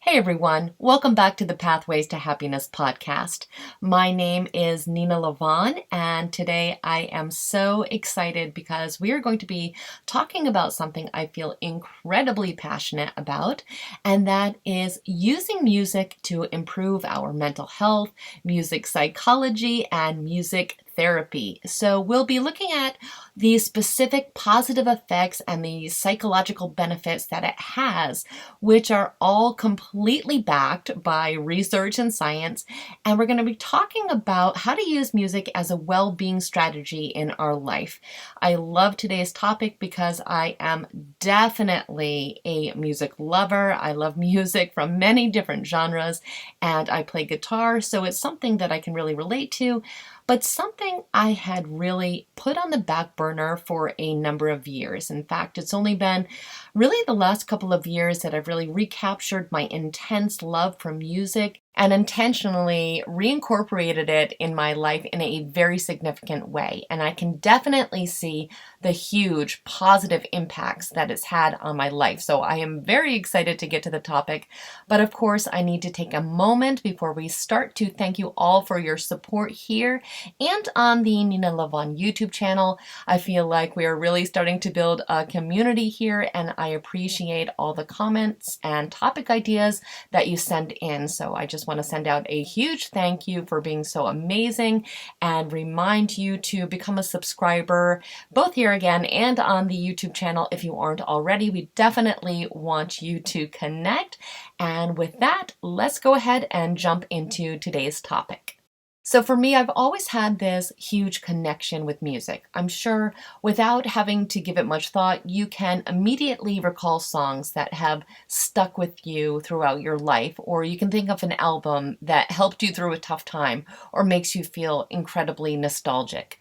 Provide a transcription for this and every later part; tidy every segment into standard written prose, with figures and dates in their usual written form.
Hey everyone, welcome back to the Pathways to Happiness podcast. My name is Nina Lavon, and today I am so excited because we are going to be talking about something I feel incredibly passionate about, and that is using music to improve our mental health, music psychology, and music therapy. So we'll be looking at the specific positive effects and the psychological benefits that it has, which are all completely backed by research and science. And we're going to be talking about how to use music as a well-being strategy in our life. I love today's topic because I am definitely a music lover. I love music from many different genres, and I play guitar, so it's something that I can really relate to, but something I had really put on the back burner for a number of years. In fact, it's only been really the last couple of years that I've really recaptured my intense love for music and intentionally reincorporated it in my life in a very significant way. And I can definitely see the huge positive impacts that it's had on my life. So I am very excited to get to the topic. But of course, I need to take a moment before we start to thank you all for your support here and on the Nina Lavon YouTube channel. I feel like we are really starting to build a community here, and I appreciate all the comments and topic ideas that you send in. So I just want to send out a huge thank you for being so amazing and remind you to become a subscriber both here again and on the YouTube channel if you aren't already. We definitely want you to connect. And with that, let's go ahead and jump into today's topic. So for me, I've always had this huge connection with music. I'm sure without having to give it much thought, you can immediately recall songs that have stuck with you throughout your life, or you can think of an album that helped you through a tough time or makes you feel incredibly nostalgic.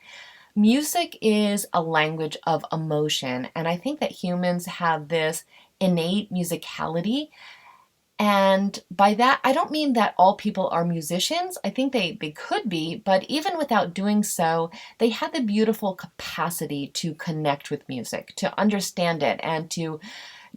Music is a language of emotion, and I think that humans have this innate musicality. And by that, I don't mean that all people are musicians. I think they could be, but even without doing so, they have the beautiful capacity to connect with music, to understand it, and to,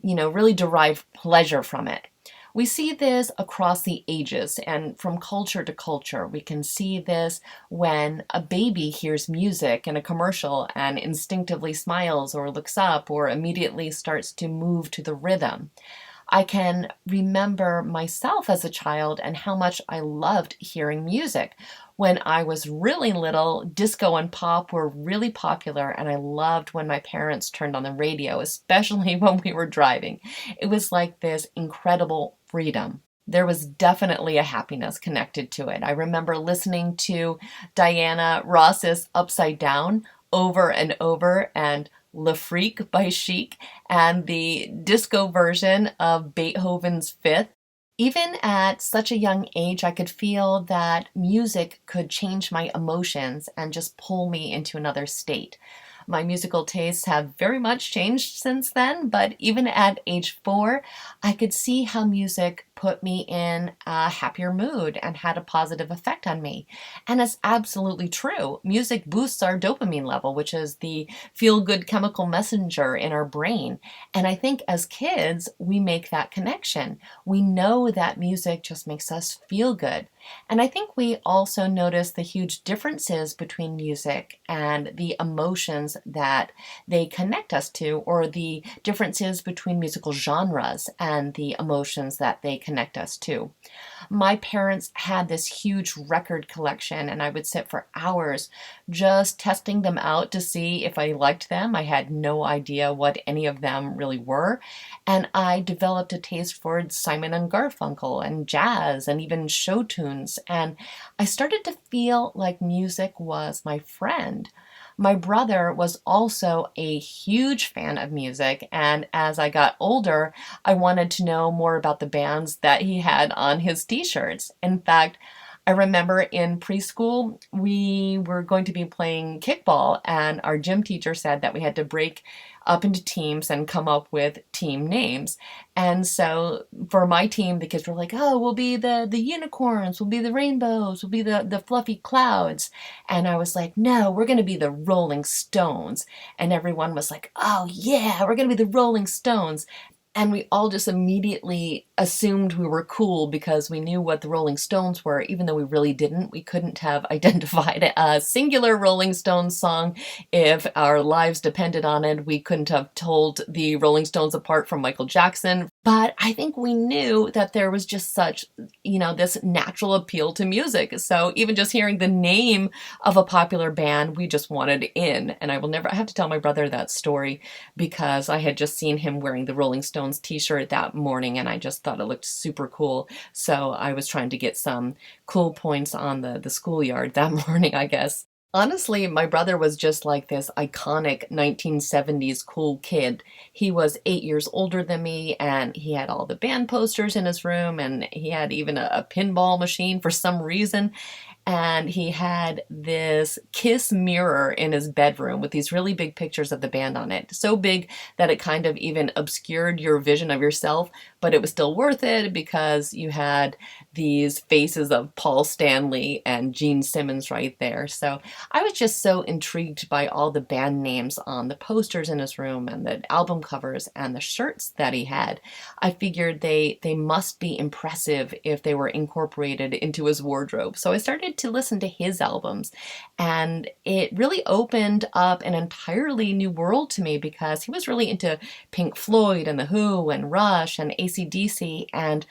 really derive pleasure from it. We see this across the ages and from culture to culture. We can see this when a baby hears music in a commercial and instinctively smiles or looks up or immediately starts to move to the rhythm. I can remember myself as a child and how much I loved hearing music. When I was really little, disco and pop were really popular, and I loved when my parents turned on the radio, especially when we were driving. It was like this incredible freedom. There was definitely a happiness connected to it. I remember listening to Diana Ross's Upside Down over and over, and Le Freak by Chic, and the disco version of Beethoven's Fifth. Even at such a young age, I could feel that music could change my emotions and just pull me into another state. My musical tastes have very much changed since then, but even at age 4, I could see how music put me in a happier mood and had a positive effect on me. And it's absolutely true. Music boosts our dopamine level, which is the feel-good chemical messenger in our brain. And I think as kids, we make that connection. We know that music just makes us feel good. And I think we also notice the huge differences between music and the emotions that they connect us to, or the differences between musical genres and the emotions that they connect us to. My parents had this huge record collection, and I would sit for hours just testing them out to see if I liked them. I had no idea what any of them really were. And I developed a taste for Simon and Garfunkel and jazz and even show tunes. And I started to feel like music was my friend. My brother was also a huge fan of music, and as I got older, I wanted to know more about the bands that he had on his t-shirts. In fact, I remember in preschool, we were going to be playing kickball, and our gym teacher said that we had to break up into teams and come up with team names. And so for my team, the kids were like, oh, we'll be the unicorns, we'll be the rainbows, we'll be the fluffy clouds. And I was like, no, we're going to be the Rolling Stones. And everyone was like, oh, yeah, we're going to be the Rolling Stones. And we all just immediately assumed we were cool because we knew what the Rolling Stones were, even though we really didn't. We couldn't have identified a singular Rolling Stones song if our lives depended on it. We couldn't have told the Rolling Stones apart from Michael Jackson. But I think we knew that there was just such, this natural appeal to music. So even just hearing the name of a popular band, we just wanted in. And I have to tell my brother that story because I had just seen him wearing the Rolling Stones t-shirt that morning and I just thought it looked super cool. So I was trying to get some cool points on the schoolyard that morning, I guess. Honestly, my brother was just like this iconic 1970s cool kid. He was 8 years older than me, and he had all the band posters in his room, and he had even a pinball machine for some reason. And he had this Kiss mirror in his bedroom with these really big pictures of the band on it. So big that it kind of even obscured your vision of yourself, but it was still worth it because you had these faces of Paul Stanley and Gene Simmons right there. So I was just so intrigued by all the band names on the posters in his room and the album covers and the shirts that he had. I figured they must be impressive if they were incorporated into his wardrobe. So I started to listen to his albums, and it really opened up an entirely new world to me because he was really into Pink Floyd and The Who and Rush and AC/DC, and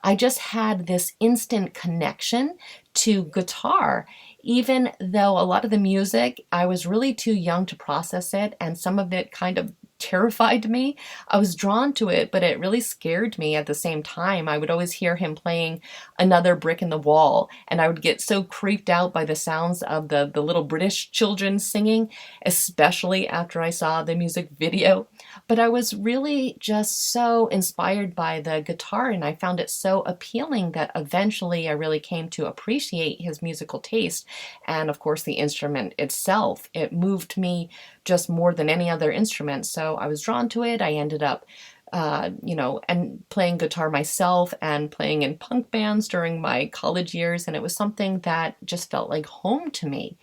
I just had this instant connection to guitar. Even though a lot of the music, I was really too young to process it, and some of it kind of terrified me. I was drawn to it, but it really scared me at the same time. I would always hear him playing Another Brick in the Wall, and I would get so creeped out by the sounds of the little British children singing, especially after I saw the music video. But I was really just so inspired by the guitar, and I found it so appealing that eventually I really came to appreciate his musical taste. And of course, the instrument itself, it moved me just more than any other instrument. So I was drawn to it. I ended up and playing guitar myself and playing in punk bands during my college years. And it was something that just felt like home to me.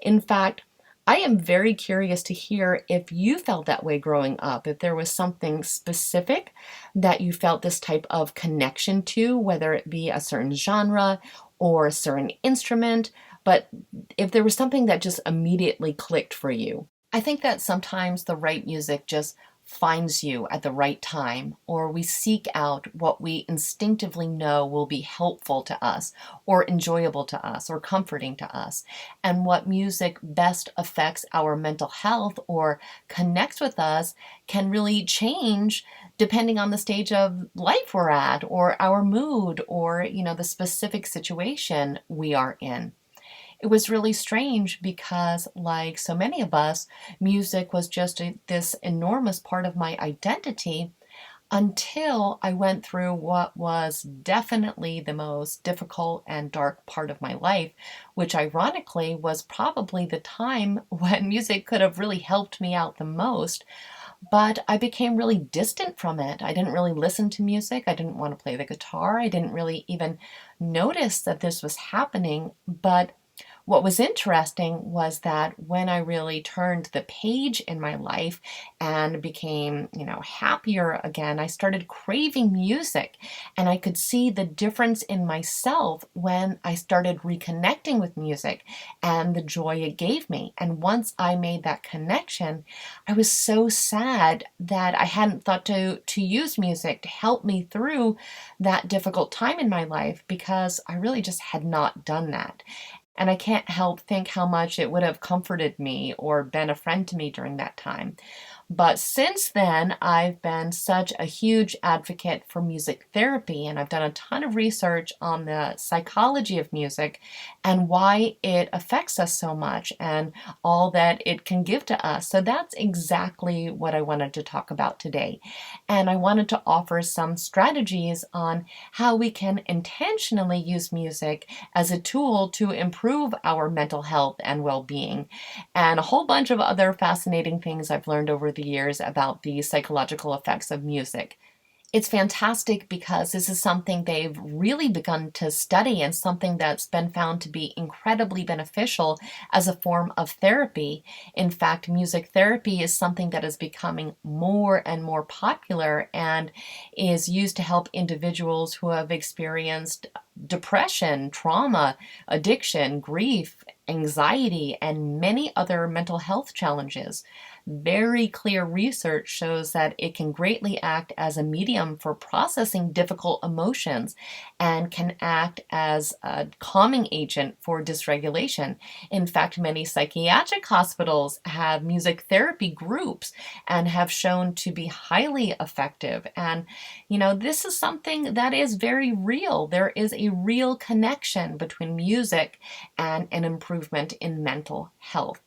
In fact, I am very curious to hear if you felt that way growing up, if there was something specific that you felt this type of connection to, whether it be a certain genre or a certain instrument, but if there was something that just immediately clicked for you. I think that sometimes the right music just finds you at the right time, or we seek out what we instinctively know will be helpful to us, or enjoyable to us, or comforting to us. And what music best affects our mental health or connects with us can really change depending on the stage of life we're at, or our mood, or, the specific situation we are in. It was really strange because, like so many of us, music was just this enormous part of my identity until I went through what was definitely the most difficult and dark part of my life, which ironically was probably the time when music could have really helped me out the most. But I became really distant from it. I didn't really listen to music. I didn't want to play the guitar. I didn't really even notice that this was happening. But what was interesting was that when I really turned the page in my life and became, happier again, I started craving music, and I could see the difference in myself when I started reconnecting with music and the joy it gave me. And once I made that connection, I was so sad that I hadn't thought to use music to help me through that difficult time in my life, because I really just had not done that. And I can't help think how much it would have comforted me or been a friend to me during that time. But since then, I've been such a huge advocate for music therapy, and I've done a ton of research on the psychology of music and why it affects us so much and all that it can give to us. So that's exactly what I wanted to talk about today. And I wanted to offer some strategies on how we can intentionally use music as a tool to improve our mental health and well-being, and a whole bunch of other fascinating things I've learned over the years about the psychological effects of music. It's fantastic because this is something they've really begun to study and something that's been found to be incredibly beneficial as a form of therapy. In fact, music therapy is something that is becoming more and more popular and is used to help individuals who have experienced depression, trauma, addiction, grief, anxiety, and many other mental health challenges. Very clear research shows that it can greatly act as a medium for processing difficult emotions and can act as a calming agent for dysregulation. In fact, many psychiatric hospitals have music therapy groups and have shown to be highly effective. And, this is something that is very real. There is a real connection between music and an improvement in mental health.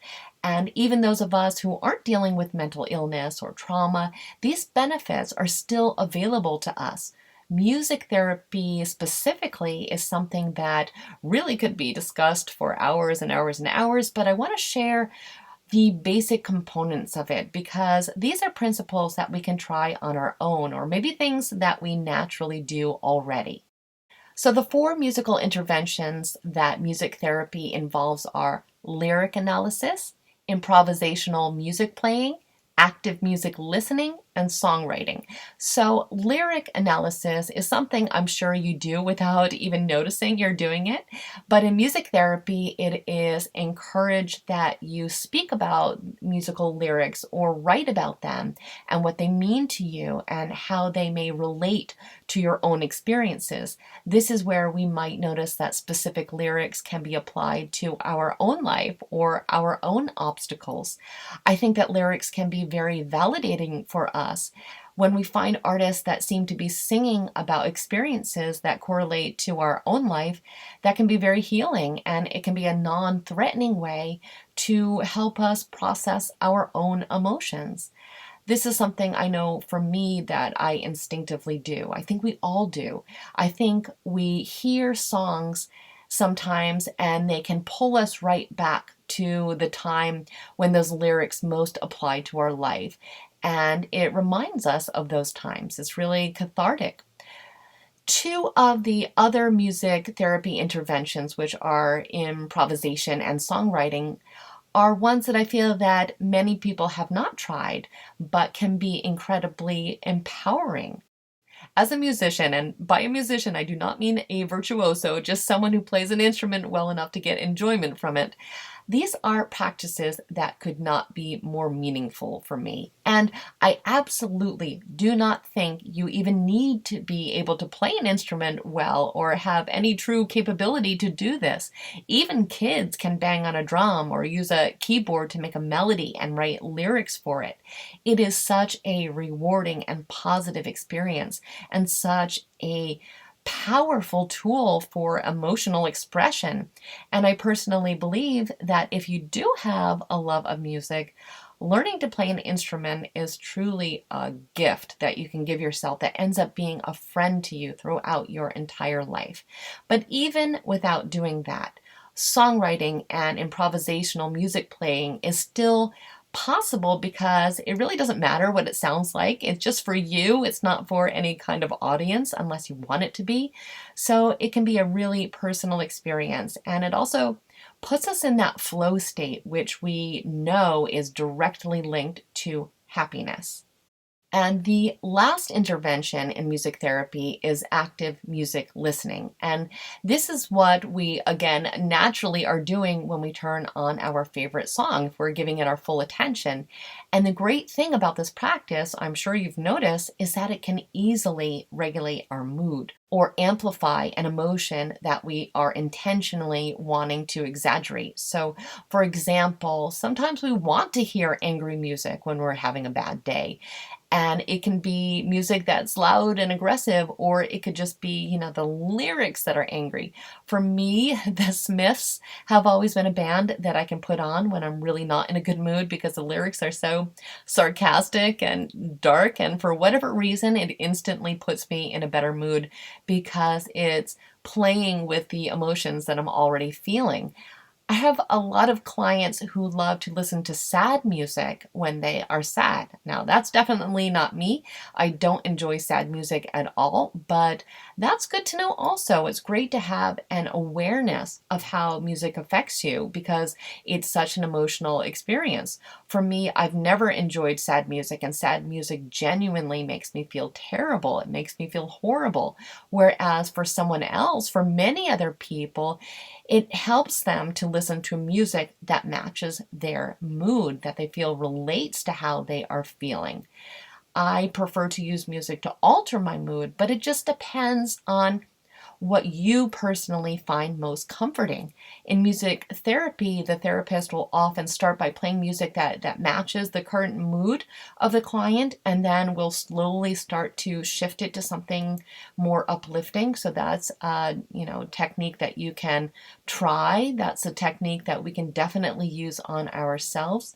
And even those of us who aren't dealing with mental illness or trauma, these benefits are still available to us. Music therapy specifically is something that really could be discussed for hours and hours and hours, but I want to share the basic components of it because these are principles that we can try on our own or maybe things that we naturally do already. So, the four musical interventions that music therapy involves are lyric analysis, improvisational music playing, active music listening, and songwriting. So, lyric analysis is something I'm sure you do without even noticing you're doing it. But in music therapy, it is encouraged that you speak about musical lyrics or write about them and what they mean to you and how they may relate to your own experiences. This is where we might notice that specific lyrics can be applied to our own life or our own obstacles. I think that lyrics can be very validating for us. When we find artists that seem to be singing about experiences that correlate to our own life, that can be very healing and it can be a non threatening way to help us process our own emotions. This is something I know for me that I instinctively do. I think we all do. I think we hear songs sometimes and they can pull us right back to the time when those lyrics most apply to our life. And it reminds us of those times. It's really cathartic. Two of the other music therapy interventions, which are improvisation and songwriting, are ones that I feel that many people have not tried, but can be incredibly empowering. As a musician, and by a musician, I do not mean a virtuoso, just someone who plays an instrument well enough to get enjoyment from it. These are practices that could not be more meaningful for me. And I absolutely do not think you even need to be able to play an instrument well or have any true capability to do this. Even kids can bang on a drum or use a keyboard to make a melody and write lyrics for it. It is such a rewarding and positive experience and such a powerful tool for emotional expression. And I personally believe that if you do have a love of music, learning to play an instrument is truly a gift that you can give yourself that ends up being a friend to you throughout your entire life. But even without doing that, songwriting and improvisational music playing is still possible because it really doesn't matter what it sounds like. It's just for you. It's not for any kind of audience unless you want it to be. So it can be a really personal experience. And it also puts us in that flow state, which we know is directly linked to happiness. And the last intervention in music therapy is active music listening. And this is what we, again, naturally are doing when we turn on our favorite song, if we're giving it our full attention. And the great thing about this practice, I'm sure you've noticed, is that it can easily regulate our mood or amplify an emotion that we are intentionally wanting to exaggerate. So, for example, sometimes we want to hear angry music when we're having a bad day. And it can be music that's loud and aggressive, or it could just be, the lyrics that are angry. For me, the Smiths have always been a band that I can put on when I'm really not in a good mood because the lyrics are so sarcastic and dark. And for whatever reason, it instantly puts me in a better mood because it's playing with the emotions that I'm already feeling. I have a lot of clients who love to listen to sad music when they are sad. Now, that's definitely not me. I don't enjoy sad music at all, but that's good to know also. It's great to have an awareness of how music affects you because it's such an emotional experience. For me, I've never enjoyed sad music, and sad music genuinely makes me feel terrible. It makes me feel horrible. Whereas for someone else, for many other people, it helps them to listen to music that matches their mood, that they feel relates to how they are feeling. I prefer to use music to alter my mood, but it just depends on what you personally find most comforting. In music therapy, the therapist will often start by playing music that matches the current mood of the client, and then we'll slowly start to shift it to something more uplifting. So that's a technique that you can try. That's a technique that we can definitely use on ourselves.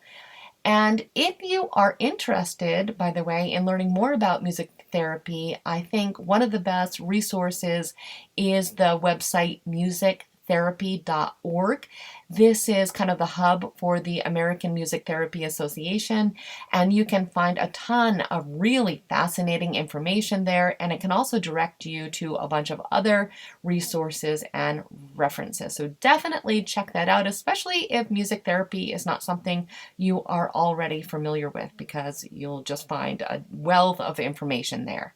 And if you are interested, by the way, in learning more about music therapy, I think one of the best resources is the website musictherapy.org. This is kind of the hub for the American Music Therapy Association, and you can find a ton of really fascinating information there, and it can also direct you to a bunch of other resources and references. So definitely check that out, especially if music therapy is not something you are already familiar with, because you'll just find a wealth of information there.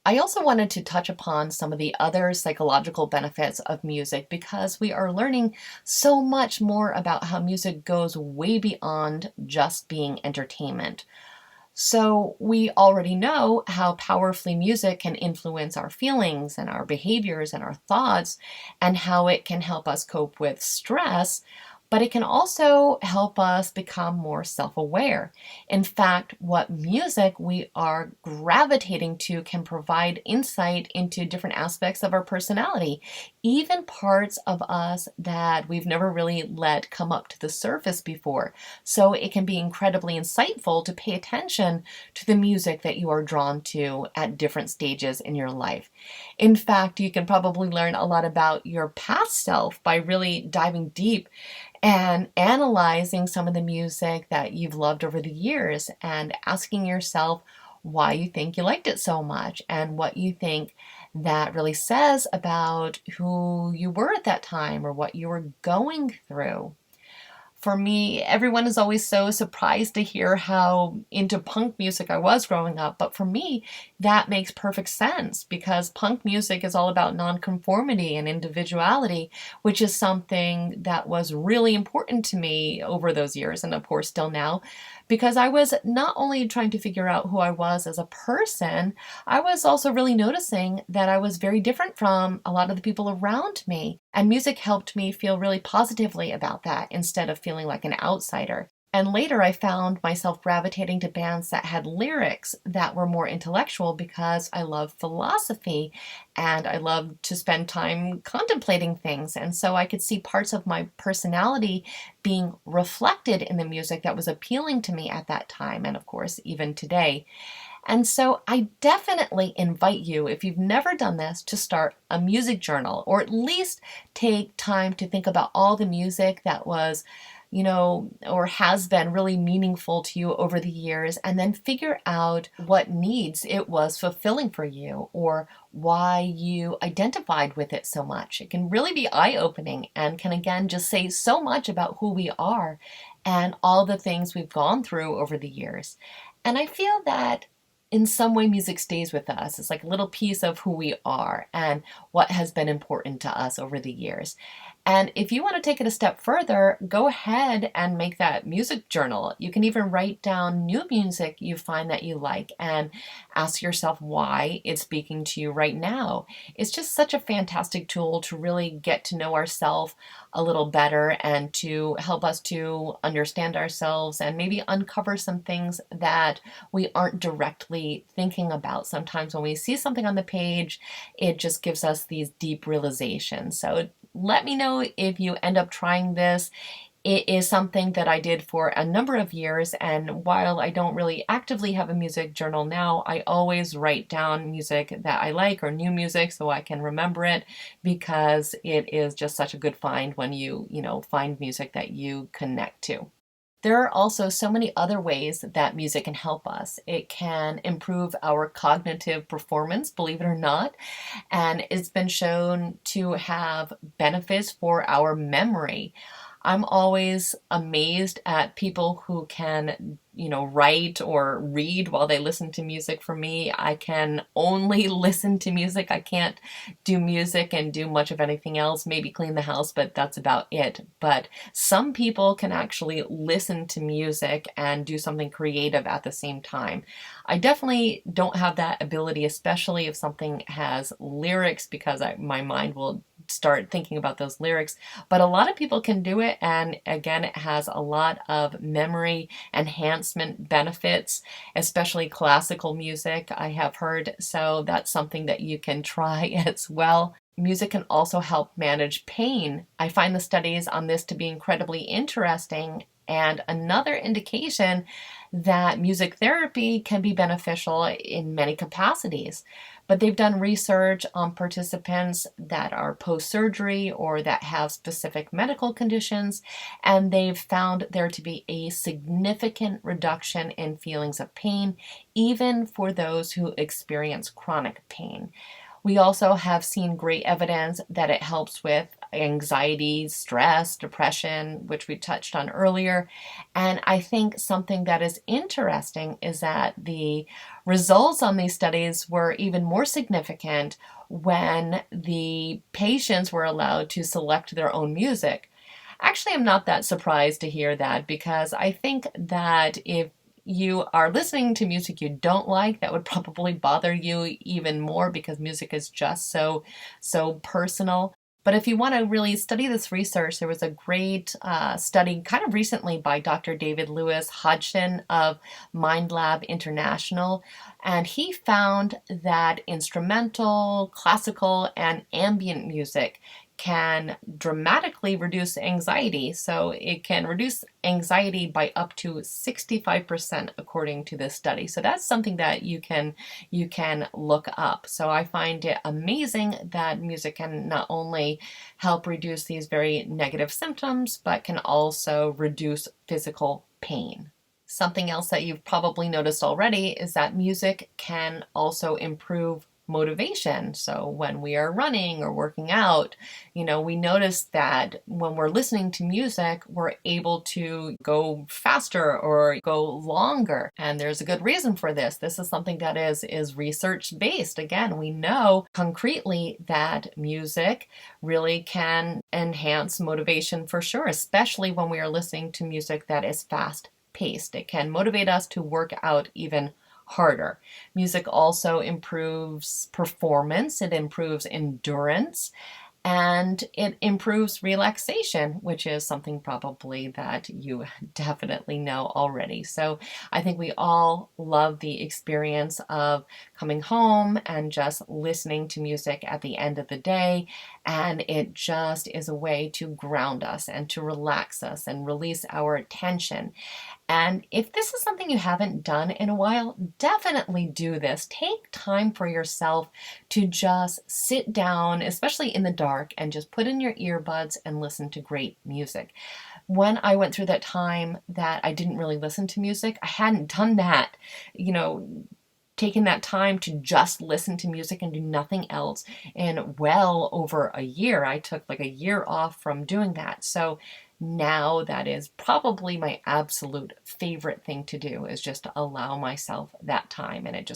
I also wanted to touch upon some of the other psychological benefits of music because we are learning so much more about how music goes way beyond just being entertainment. So, we already know how powerfully music can influence our feelings and our behaviors and our thoughts, and how it can help us cope with stress, but it can also help us become more self aware. In fact, what music we are gravitating to can provide insight into different aspects of our personality, even parts of us that we've never really let come up to the surface before. So it can be incredibly insightful to pay attention to the music that you are drawn to at different stages in your life. In fact, you can probably learn a lot about your past self by really diving deep and analyzing some of the music that you've loved over the years and asking yourself why you think you liked it so much and what you think that really says about who you were at that time or what you were going through. For me, everyone is always so surprised to hear how into punk music I was growing up. But for me, that makes perfect sense because punk music is all about nonconformity and individuality, which is something that was really important to me over those years, and of course still now, because I was not only trying to figure out who I was as a person, I was also really noticing that I was very different from a lot of the people around me. And music helped me feel really positively about that instead of feeling like an outsider. And later I found myself gravitating to bands that had lyrics that were more intellectual because I love philosophy and I love to spend time contemplating things. And so I could see parts of my personality being reflected in the music that was appealing to me at that time, and of course, even today. And so I definitely invite you, if you've never done this, to start a music journal or at least take time to think about all the music that was, or has been really meaningful to you over the years, and then figure out what needs it was fulfilling for you or why you identified with it so much. It can really be eye-opening and can again just say so much about who we are and all the things we've gone through over the years. And I feel that in some way music stays with us. It's like a little piece of who we are and what has been important to us over the years. And if you want to take it a step further, go ahead and make that music journal. You can even write down new music you find that you like and ask yourself why it's speaking to you right now. It's just such a fantastic tool to really get to know ourselves a little better and to help us to understand ourselves and maybe uncover some things that we aren't directly thinking about. Sometimes when we see something on the page, it just gives us these deep realizations. So let me know if you end up trying this. It is something that I did for a number of years, and while I don't really actively have a music journal now, I always write down music that I like or new music so I can remember it, because it is just such a good find when you find music that you connect to. There are also so many other ways that music can help us. It can improve our cognitive performance, believe it or not, and it's been shown to have benefits for our memory. I'm always amazed at people who can write or read while they listen to music. For me, I can only listen to music. I can't do music and do much of anything else, maybe clean the house, but that's about it. But some people can actually listen to music and do something creative at the same time. I definitely don't have that ability, especially if something has lyrics, because my mind will start thinking about those lyrics. But a lot of people can do it, and again, it has a lot of memory enhancement benefits, especially classical music, I have heard. So that's something that you can try as well. Music can also help manage pain. I find the studies on this to be incredibly interesting, and another indication that music therapy can be beneficial in many capacities. But they've done research on participants that are post-surgery or that have specific medical conditions, and they've found there to be a significant reduction in feelings of pain, even for those who experience chronic pain. We also have seen great evidence that it helps with anxiety, stress, depression, which we touched on earlier. And I think something that is interesting is that the results on these studies were even more significant when the patients were allowed to select their own music. Actually, I'm not that surprised to hear that, because I think that if you are listening to music you don't like, that would probably bother you even more, because music is just so personal. But if you want to really study this research, there was a great study kind of recently by Dr. David Lewis Hodgson of Mind Lab International, and he found that instrumental, classical, and ambient music can dramatically reduce anxiety. So it can reduce anxiety by up to 65% according to this study. So that's something that you can look up. So I find it amazing that music can not only help reduce these very negative symptoms, but can also reduce physical pain. Something else that you've probably noticed already is that music can also improve motivation. So when we are running or working out, we notice that when we're listening to music, we're able to go faster or go longer. And there's a good reason for this. This is something that is research based. Again, we know concretely that music really can enhance motivation for sure, especially when we are listening to music that is fast paced. It can motivate us to work out even harder. Music also improves performance, it improves endurance, and it improves relaxation, which is something probably that you definitely know already. So I think we all love the experience of coming home and just listening to music at the end of the day. And it just is a way to ground us and to relax us and release our tension. And if this is something you haven't done in a while, definitely do this. Take time for yourself to just sit down, especially in the dark, and just put in your earbuds and listen to great music. When I went through that time that I didn't really listen to music, I hadn't done that, taken that time to just listen to music and do nothing else in well over a year. I took like a year off from doing that. So now that is probably my absolute favorite thing to do, is just to allow myself that time. And it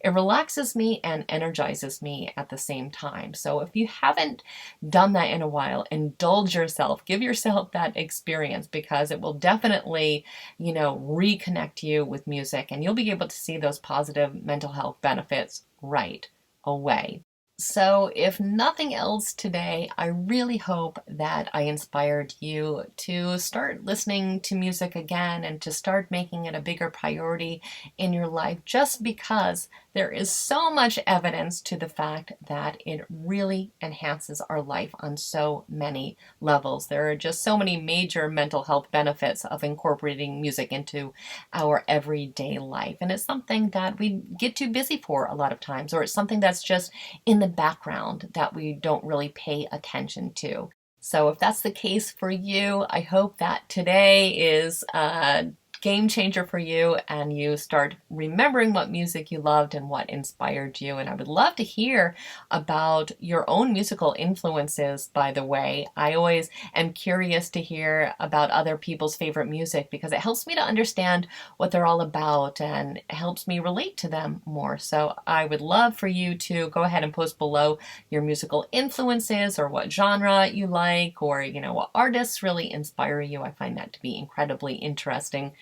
relaxes me and energizes me at the same time. So if you haven't done that in a while, indulge yourself, give yourself that experience, because it will definitely, reconnect you with music, and you'll be able to see those positive mental health benefits right away. So, if nothing else today, I really hope that I inspired you to start listening to music again and to start making it a bigger priority in your life, just because there is so much evidence to the fact that it really enhances our life on so many levels. There are just so many major mental health benefits of incorporating music into our everyday life. And it's something that we get too busy for a lot of times, or it's something that's just in the background that we don't really pay attention to. So if that's the case for you, I hope that today is a game changer for you and you start remembering what music you loved and what inspired you. And I would love to hear about your own musical influences, by the way. I always am curious to hear about other people's favorite music because it helps me to understand what they're all about and helps me relate to them more. So I would love for you to go ahead and post below your musical influences or what genre you like, or what artists really inspire you. I find that to be incredibly interesting.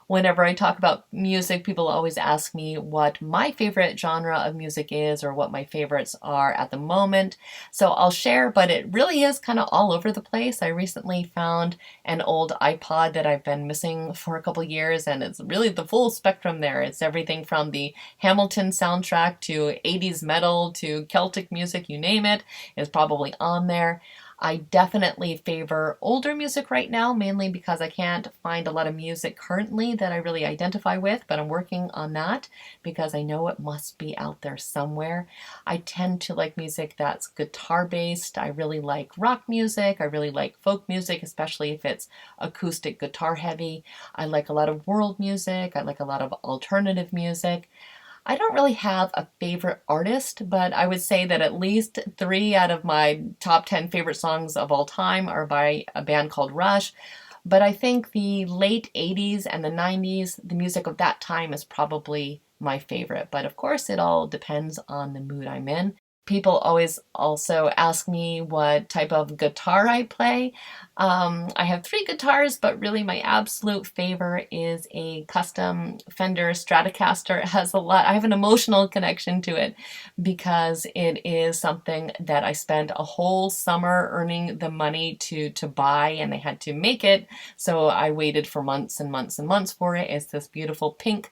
Whenever I talk about music, people always ask me what my favorite genre of music is or what my favorites are at the moment. So I'll share, but it really is kind of all over the place. I recently found an old iPod that I've been missing for a couple years, and it's really the full spectrum there. It's everything from the Hamilton soundtrack to 80s metal to Celtic music, you name it, is probably on there. I definitely favor older music right now, mainly because I can't find a lot of music currently that I really identify with, but I'm working on that because I know it must be out there somewhere. I tend to like music that's guitar based. I really like rock music. I really like folk music, especially if it's acoustic guitar heavy. I like a lot of world music. I like a lot of alternative music. I don't really have a favorite artist, but I would say that at least 3 out of my top 10 favorite songs of all time are by a band called Rush. But I think the late 80s and the 90s, the music of that time is probably my favorite. But of course, it all depends on the mood I'm in. People always also ask me what type of guitar I play. I have 3 guitars, but really my absolute favorite is a custom Fender Stratocaster. It has a lot, I have an emotional connection to it because it is something that I spent a whole summer earning the money to buy, and they had to make it. So I waited for months and months and months for it. It's this beautiful pink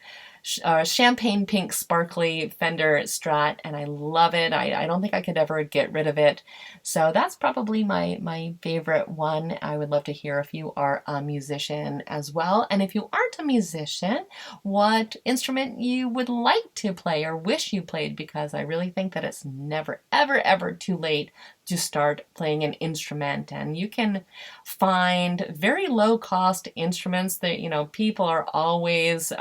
champagne pink sparkly Fender Strat, and I love it. I don't think I could ever get rid of it. So that's probably my favorite one. I would love to hear if you are a musician as well. And if you aren't a musician, what instrument you would like to play or wish you played, because I really think that it's never, ever, ever too late to start playing an instrument. And you can find very low cost instruments that, people are always,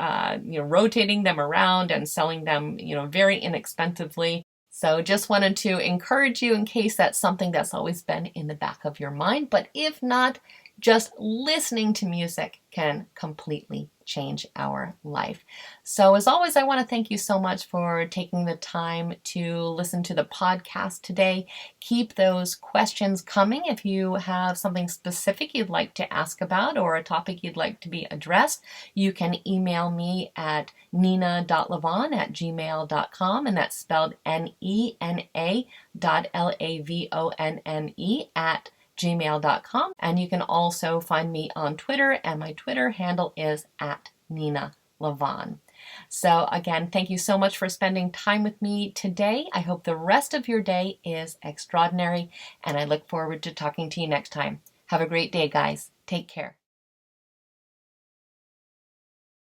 rotating them around and selling them, very inexpensively. So just wanted to encourage you in case that's something that's always been in the back of your mind. But if not, just listening to music can completely change our life. So as always, I want to thank you so much for taking the time to listen to the podcast today. Keep those questions coming. If you have something specific you'd like to ask about or a topic you'd like to be addressed, you can email me at nina.lavonne@gmail.com, and that's spelled nena.lavonne at gmail.com. And you can also find me on Twitter, and my Twitter handle is at Nina Lavonne. So again, thank you so much for spending time with me today. I hope the rest of your day is extraordinary, and I look forward to talking to you next time. Have a great day, guys. Take care.